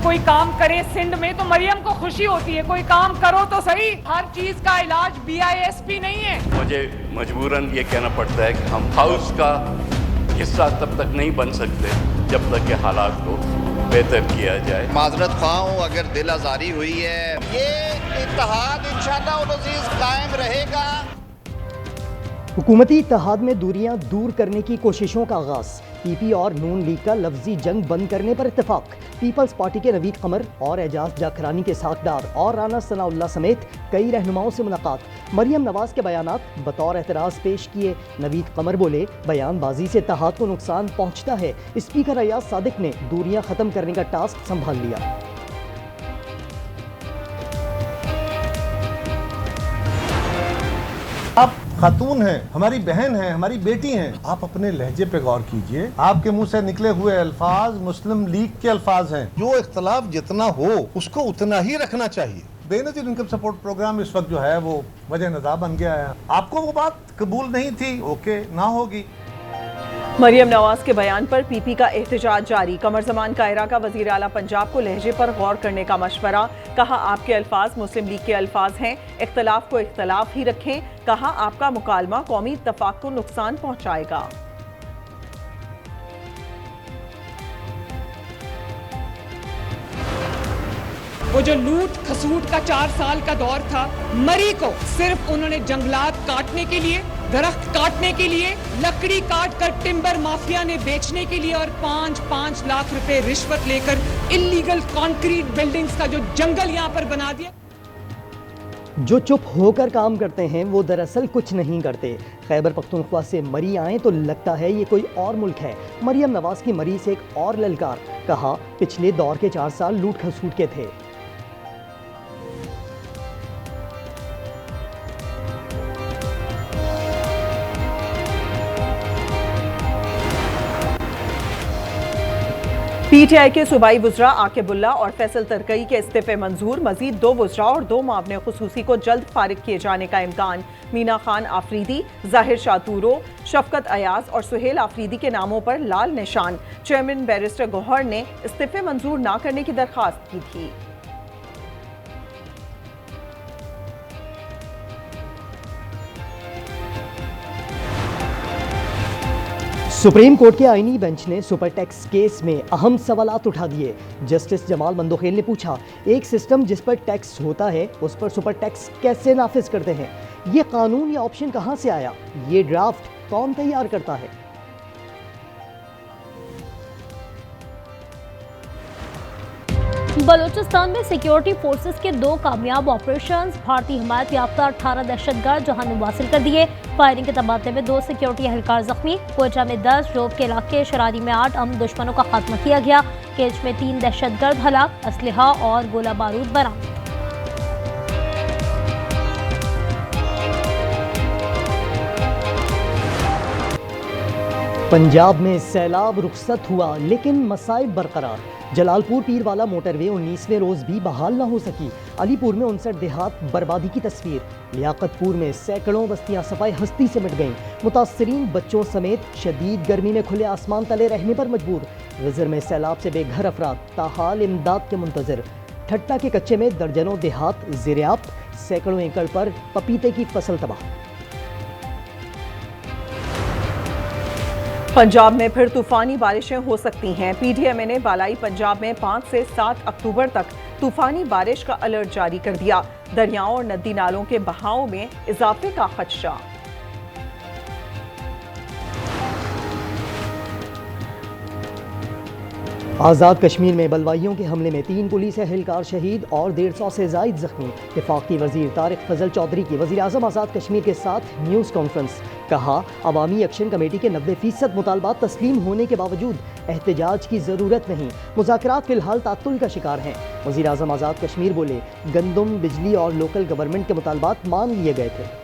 कोई काम करे सिंध में तो मरियम को खुशी होती है, कोई काम करो तो सही। हर चीज का इलाज BISP नहीं है। मुझे मजबूरन ये कहना पड़ता है कि हम हाउस का हिस्सा तब तक नहीं बन सकते जब तक के हालात को बेहतर किया जाए। माजरत ख्वाह हूं अगर दिल आजारी हुई है। ये इत्तेहाद इंशाअल्लाह कायम रहेगा। हुकूमती इत्तेहाद में दूरियां दूर करने की कोशिशों का आगाज। PP और नून लीग का लफ्जी जंग बंद करने पर इत्तेफाक। पीपल्स पार्टी के नवीद कमर और एजाज जाखरानी के साकदार और राना सनाउल्लाह समेत कई रहनुमाओं से मुलाकात। मरियम नवाज के बयानात बतौर एतराज़ पेश किए। नवीद कमर बोले, बयानबाजी से इत्तेहाद को नुकसान पहुँचता है। स्पीकर अयाज सादिक ने दूरियां ख़त्म करने का टास्क संभाल लिया। आप खातून हैं, हमारी बहन हैं, हमारी बेटी हैं। आप अपने लहजे पे गौर कीजिए। आपके मुंह से निकले हुए अल्फाज मुस्लिम लीग के अल्फाज हैं। जो इख्तलाफ जितना हो उसको उतना ही रखना चाहिए। बेनजीर इनकम सपोर्ट प्रोग्राम इस वक्त जो है वो वजह नज़ा बन गया है। आपको वो बात कबूल नहीं थी, ओके, ना होगी। मरियम नवाज के बयान पर PP का एहतजाज जारी। कमर ज़मान कायरा का वज़ीर आला पंजाब को लहजे पर गौर करने का मशवरा। कहा, आपके अल्फाज मुस्लिम लीग के अल्फाज हैं, इख्तलाफ को इख्तलाफ ही रखें। कहा, आपका मुकालमा कौमी इत्तफाक को नुकसान पहुंचाएगा। वो जो लूट खसूट का 4 साल का दौर था, मरी को सिर्फ उन्होंने जंगलात काटने के लिए, दरख्त काटने के लिए, लकड़ी काट कर टिम्बर माफिया ने बेचने के लिए और 5-5 लाख रुपए रिश्वत लेकर इल्लीगल कंक्रीट बिल्डिंग्स का जो जंगल यहाँ पर बना दिया। जो चुप होकर काम करते हैं वो दरअसल कुछ नहीं करते। खैबर पख्तूनख्वा से मरी आए तो लगता है ये कोई और मुल्क है। मरियम नवाज की मरी से एक और ललकार। कहा, पिछले दौर के 4 साल लूट खसूट के थे। PTI के सूबाई वुज़रा आकिबुल्ला और फैसल तरकई के इस्तीफे मंजूर। मजीद 2 वुज़रा और 2 मावने खुसूसी को जल्द फारिग किए जाने का इम्कान। मीना खान आफरीदी, जाहिर शातूरो, शफकत अयाज और सुहेल आफरीदी के नामों पर लाल निशान। चेयरमैन बैरिस्टर गौहर ने इस्तीफे मंजूर न करने की दरख्वास्त की थी। सुप्रीम कोर्ट के आईनी बेंच ने सुपर टैक्स केस में अहम सवालात उठा दिए। जस्टिस जमाल मंदोखेल ने पूछा, एक सिस्टम जिस पर टैक्स होता है उस पर सुपर टैक्स कैसे नाफिज करते हैं? ये कानून या ऑप्शन कहां से आया? ये ड्राफ्ट कौन तैयार करता है? बलूचिस्तान में सिक्योरिटी फोर्सेस के 2 कामयाब ऑपरेशंस। भारतीय हिमायत याफ्ता 18 दहशतगर्द जहां मुवासिल कर दिए। फायरिंग के तबादले में 2 सिक्योरिटी एहलकार जख्मी। क्वेटा में 10, जोब के इलाके शरारी में 8 अम दुश्मनों का खात्मा किया गया। केज में 3 दहशतगर्द हलाक, असलहा और गोला बारूद बरामद। पंजाब में सैलाब रुखसत हुआ लेकिन मसाइब बरकरार। जलालपुर पीरवाला मोटरवे 19वें रोज भी बहाल न हो सकी। अलीपुर में 59 देहात बर्बादी की तस्वीर। लियाकतपुर में सैकड़ों बस्तियां सफाई हस्ती से मिट गईं। मुतासरीन बच्चों समेत शदीद गर्मी में खुले आसमान तले रहने पर मजबूर। गजर में सैलाब से बेघर अफराद ताहाल इमदाद के मुंतजर। ठट्टा के कच्चे में दर्जनों देहात ज़ेर-ए-आब। सैकड़ों एकड़ पर पपीते की फसल तबाह। पंजाब में फिर तूफानी बारिशें हो सकती हैं। PDMA ने बालाई पंजाब में 5 से 7 अक्टूबर तक तूफानी बारिश का अलर्ट जारी कर दिया। दरियाओं और नदी नालों के बहाव में इजाफे का खदशा। आज़ाद कश्मीर में बलवाइयों के हमले में 3 पुलिस एहलकार शहीद और 150 से जायद जख्मी। वफाकी वजीर तारिक फजल चौधरी की वजीर आज़म आज़ाद कश्मीर के साथ न्यूज़ कॉन्फ्रेंस। कहा, अवामी एक्शन कमेटी के 90% मुतालबात तस्लीम होने के बावजूद एहतजाज की ज़रूरत नहीं। मुज़ाकरात फ़िलहाल तात्तुल का शिकार हैं। वज़ीर आज़म आज़ाद कश्मीर बोले, गंदम, बिजली और लोकल गवर्नमेंट के मुतालबात मान लिए गए थे।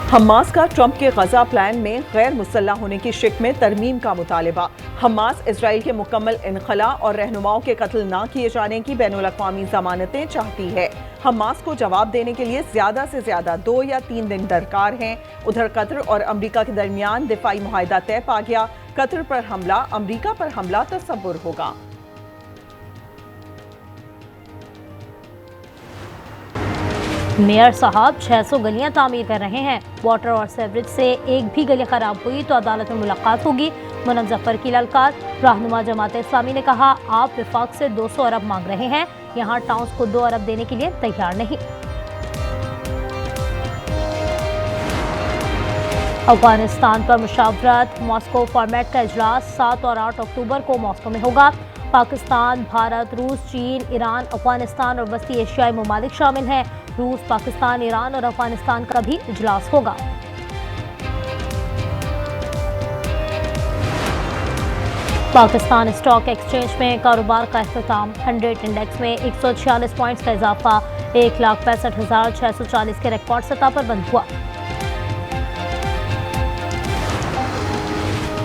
हमास का ट्रंप के गजा प्लान में गैर मुसल्लह होने की शिक में तरमीम का मुतालबा। हमास इसराइल के मुकम्मल इनखला और रहनुमाओं के कत्ल ना किए जाने की बैनुल अक़वामी ज़मानतें चाहती है। हमास को जवाब देने के लिए ज़्यादा से ज़्यादा 2 या 3 दिन दरकार हैं। उधर कतर और अमरीका के दरमियान दिफाई मुआहदा तय पा गया। कतर पर हमला, अमरीका पर हमला तसव्वुर होगा। मेयर साहब 600 गलियां तामीर कर रहे हैं। वाटर और सेवरेज से एक भी गली खराब हुई तो अदालत में मुलाकात होगी। मुनम जफर की ललकार। रहनुमा जमात इस्लामी ने कहा, आप विफाक से 200 अरब मांग रहे हैं, यहाँ टाउन्स को 2 अरब देने के लिए तैयार नहीं। अफगानिस्तान पर मुशावरत, मॉस्को फॉर्मेट का इजलास 7 और 8 अक्टूबर को मॉस्को में होगा। पाकिस्तान, भारत, रूस, चीन, ईरान, अफगानिस्तान और वस्ती एशियाई ममालिक शामिल हैं। रूस, पाकिस्तान, ईरान और अफगानिस्तान का भी इजलास होगा। पाकिस्तान स्टॉक एक्सचेंज में कारोबार का इख्तिताम। 100 इंडेक्स में 146 पॉइंट्स का इजाफा 1,65,640 के रिकॉर्ड सतह पर बंद हुआ।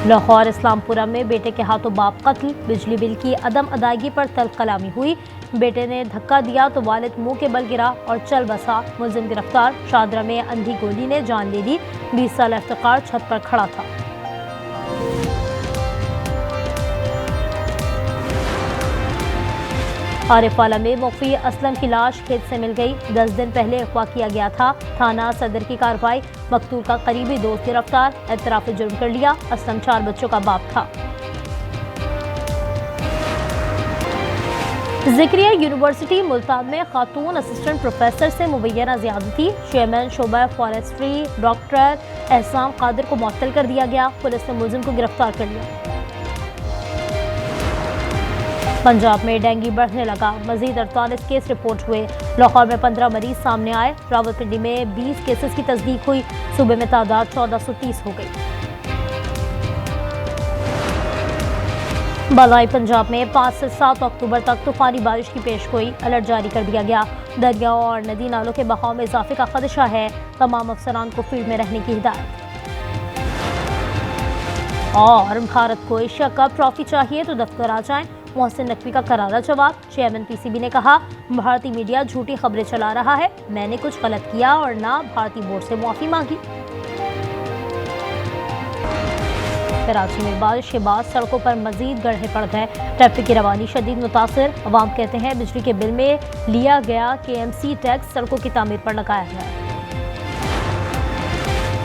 लाहौर इस्लामपुरा में बेटे के हाथों बाप कत्ल। बिजली बिल की अदम अदायगी पर तल्ख कलामी हुई। बेटे ने धक्का दिया तो वालिद मुंह के बल गिरा और चल बसा। मुलजिम गिरफ्तार। शादरा में अंधी गोली ने जान ले ली। 20 साल इफ्तिकार छत पर खड़ा था। आरिफवाला में मुख्फी असलम की लाश खेत से मिल गई। 10 दिन पहले अगवा किया गया था। थाना सदर की कार्रवाई। मकतूल का करीबी दोस्त गिरफ्तार। एतराफ़ जुर्म कर लिया। असलम 4 बच्चों का बाप था। ज़िक्रिया यूनिवर्सिटी मुल्तान में खातून असिस्टेंट प्रोफेसर से मुबैना ज़्यादती। चेयरमैन शोबा फॉरेस्ट्री डॉक्टर एहसान कादिर को मुअत्तल कर दिया गया। पुलिस ने मुलजिम को गिरफ्तार कर लिया। पंजाब में डेंगू बढ़ने लगा। मजीद 48 केस रिपोर्ट हुए। लाहौर में 15 मरीज सामने आए। रावलपिंडी में 20 केसेस की तस्दीक हुई। सूबे में तादाद 1430 हो गई। बालाई पंजाब में 5 से 7 अक्टूबर तक तूफानी बारिश की पेशगोई। अलर्ट जारी कर दिया गया। दरियाओं और नदी नालों के बहाव में इजाफे का खदशा है। तमाम अफसरान को फील्ड में रहने की हिदायत। और भारत को एशिया कप ट्रॉफी चाहिए तो दफ्तर आ जाएं। मोहसिन नकवी का करारा जवाब। चेयरमैन पीसीबी ने कहा, भारतीय मीडिया झूठी खबरें चला रहा है। मैंने कुछ गलत किया और ना भारतीय बोर्ड से माफी मांगी। कराची में बारिश के बाद सड़कों पर मजीद गड्ढे पड़ गए। ट्रैफिक की रवानी शदीद मुतासिर। अवाम कहते हैं बिजली के बिल में लिया गया KMC टैक्स सड़कों की तामीर पर लगाया गया।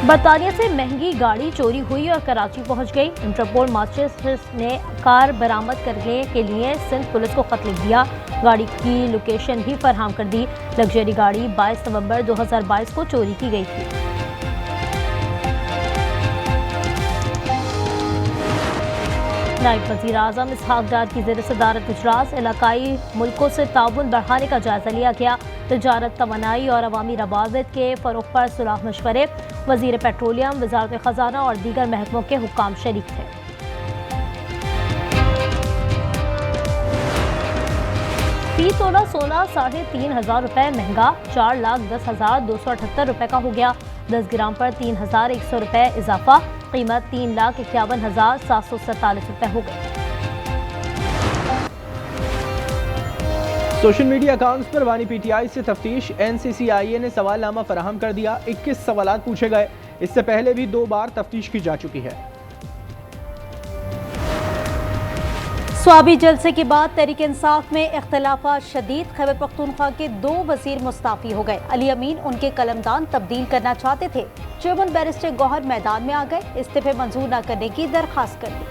बरतानिया से महंगी गाड़ी चोरी हुई और कराची पहुंच गई। इंटरपोल मास्टर्स ने कार बरामद करने के लिए सिंध पुलिस को खत लिख दिया। गाड़ी की लोकेशन भी फराहम कर दी। लग्जरी गाड़ी 22 नवंबर 2022 को चोरी की गई थी। नायब वज़ीर आज़म इसहाक डार की ज़ेर सदारत इजलास। इलाकाई मुल्कों से ताउन बढ़ाने का जायजा लिया गया। तिजारत, तवानाई और अवामी रवाबित के फ़रोग़ पर सुलह मशवरे। वज़ीर पेट्रोलियम, वज़ारत ख़ज़ाना और दीगर महकमों के हुक्काम शरीक थे। फी तोला सोना 3,500 रुपये महंगा 4,10,278 रुपये का हो गया। 10 ग्राम पर 3,100 रुपये इजाफा। कीमत 3,51,747 रुपये हो गई। सोशल मीडिया अकाउंट्स पर वानी PTI से तफ्तीश। NCCIA ने सवालनामा फराहम कर दिया। 21 सवाल पूछे गए। इससे पहले भी 2 बार तफ्तीश की जा चुकी है। स्वाबी जलसे के बाद तहरीक इंसाफ में इख्तलाफात शदीद। खैबर पख्तूनख्वा के 2 वज़ीर मुस्ताफ़ी हो गए। अली अमीन उनके कलमदान तब्दील करना चाहते थे। चेयरमैन बैरिस्टर गौहर मैदान में आ गए। इस्तीफे मंजूर न करने की दरख्वास्त कर दी।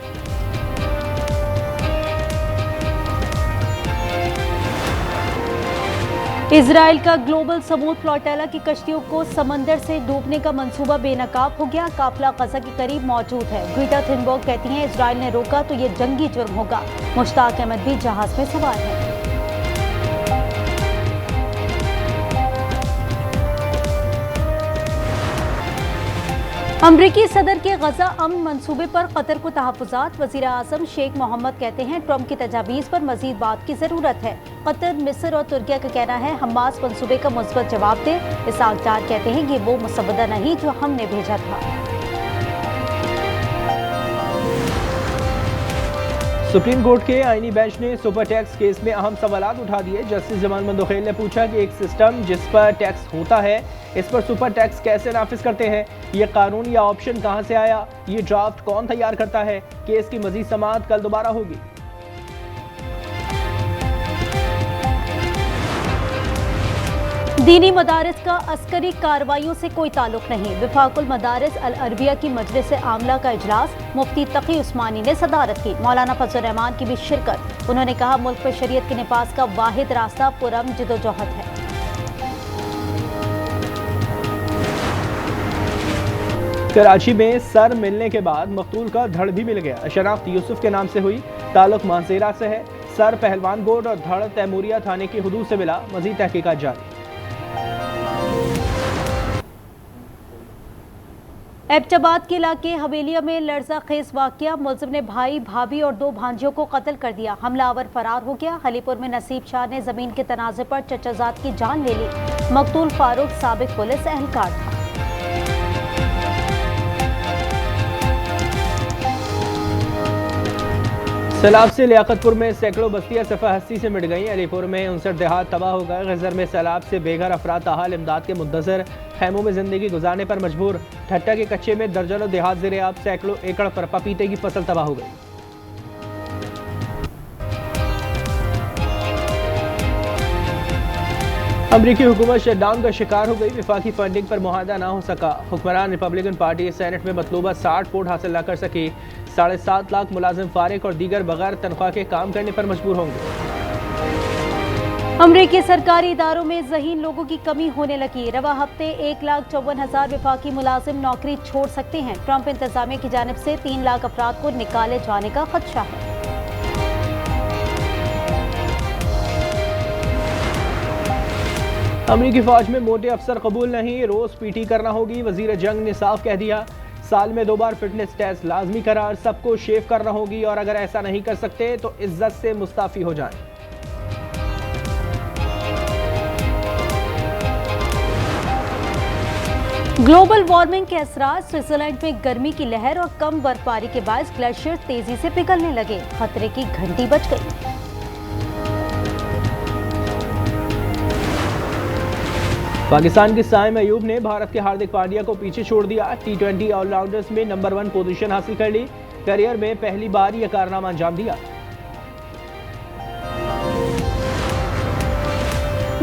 इजराइल का ग्लोबल सबूत फ्लोटेला की कश्तियों को समंदर से डूबने का मंसूबा बेनकाब हो गया। काफिला गजा के करीब मौजूद है। ग्रीटा थुनबर्ग कहती हैं, इजराइल ने रोका तो ये जंगी जुर्म होगा। मुश्ताक अहमद भी जहाज में सवार है। अमरीकी सदर के गजा अमन मंसूबे पर कतर को तहफ़्फ़ुज़ात। वज़ीर आज़म शेख मोहम्मद कहते हैं, ट्रंप की तजावीज़ पर मज़ीद बात की ज़रूरत है। कतर, मिस्र और तुर्किया का कहना है हमास मंसूबे का मुस्बत जवाब दे। इसहाक डार कहते हैं, ये वो मुसव्वदा नहीं जो हमने भेजा था। सुप्रीम कोर्ट के आईनी बेंच ने सुपर टैक्स केस में अहम सवालात उठा दिए। जस्टिस जमाल मंदोखेल ने पूछा कि एक सिस्टम जिस पर टैक्स होता है, इस पर सुपर टैक्स कैसे नाफिज करते हैं? ये कानून या ऑप्शन कहां से आया? ये ड्राफ्ट कौन तैयार करता है? केस की मजीद समाअत कल दोबारा होगी। दीनी मदारिस का अस्करी कार्रवाइयों से कोई ताल्लुक नहीं। वफाकुल मदारिस अल अरबिया की मजलिस आमला का इजलास मुफ्ती तकी उस्मानी ने सदारत की। मौलाना फजल रहमान की भी शिरकत। उन्होंने कहा, मुल्क में शरीयत के निफाज का वाहिद रास्ता पुरअमन जिद्दोजहद है। कराची में सर मिलने के बाद मकतूल का धड़ भी मिल गया। शनाख्त यूसुफ के नाम से हुई, ताल्लुक मानसेरा से है। सर पहलवान गोड और धड़ तैमूरिया थाने की हुदूद से मिला। मजीद तहकीकात जारी। एबटाबाद के इलाके हवेलिया में लर्जा खेज वाकया। मुलजिम ने भाई, भाभी और 2 भांजियों को कत्ल कर दिया। हमलावर फरार हो गया। हलीपुर में नसीब शाह ने जमीन के तनाज़े पर चचाजाद की जान ले ली। मकतूल फारूक साबिक पुलिस एहलकार था। सैलाब से लियाकतपुर में सैकड़ों बस्तियां सफ़ा हस्ती से मिट गईं। अलीपुर में 59 देहात तबाह हो गए। गजर में सैलाब से बेघर अफराद ताहाल इमदाद के मुंतज़र, खैमों में जिंदगी गुजारने पर मजबूर। ठट्टा के कच्चे में दर्जनों देहात ज़ेरे आब, सैकड़ों एकड़ पर पपीते की फसल तबाह हो गई। अमरीकी हुकूमत शटडाउन का शिकार हो गई। विफाकी फंडिंग पर मुआहदा ना हो सका। हुक्मरान रिपब्लिकन पार्टी सेनेट में मतलूबा 60 वोट हासिल न कर सकी। 7.5 लाख मुलाजिम फारिग और दीगर बगैर तनख्वाह के काम करने पर मजबूर होंगे। अमरीकी सरकारी इदारों में ज़हीन लोगों की कमी होने लगी। रवा हफ्ते 1,54,000 विफाकी मुलाजिम नौकरी छोड़ सकते हैं। ट्रंप इंतजामिया की जानिब से 3 लाख अफराद को निकाले जाने का खदशा है। अमरीकी फौज में मोटे अफसर कबूल नहीं, रोज पीटी करना होगी। वजीर जंग ने साफ कह दिया, साल में 2 बार फिटनेस टेस्ट लाजमी करार। सबको शेव करना होगी और अगर ऐसा नहीं कर सकते तो इज्जत से मुस्ताफी हो जाएं। ग्लोबल वार्मिंग के असरार। स्विट्जरलैंड में गर्मी की लहर और कम बर्फबारी के बायस ग्लेशियर तेजी से पिघलने लगे। खतरे की घंटी बज गई। पाकिस्तान के साइम अयूब ने भारत के हार्दिक पांड्या को पीछे छोड़ दिया। T20 ऑलराउंडर्स में नंबर 1 पोजीशन हासिल कर ली। करियर में पहली बार यह कारनामा अंजाम दिया।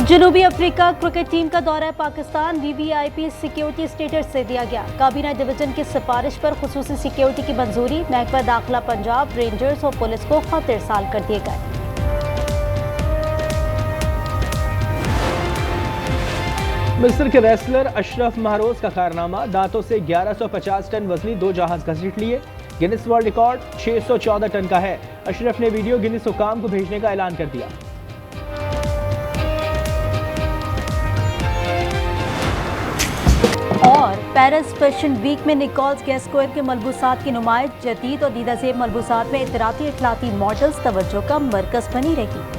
जनूबी अफ्रीका क्रिकेट टीम का दौरा पाकिस्तान VVIP सिक्योरिटी स्टेटस से दिया गया। काबीना डिवीजन की सिफारिश पर खुसूसी सिक्योरिटी की मंजूरी। महकमा दाखिला पंजाब, रेंजर्स और पुलिस को खत इरसाल कर दिए गए। मिस्र के रेसलर अशरफ महरोज का कारनामा। दांतों से 1150 टन वजनी 2 जहाज घसीट लिए। गिनीज वर्ल्ड रिकॉर्ड 614 टन का है। अशरफ ने वीडियो गिनीज हुकाम को भेजने का ऐलान कर दिया। और पेरिस फैशन वीक में निकोल्स गैस्कोइर के मलबूसात की नुमाइश। जदीद और दीदा ज़ेब मलबूसात में इतराती इखलाती मॉडल्स तवज्जो का मरकज बनी रही।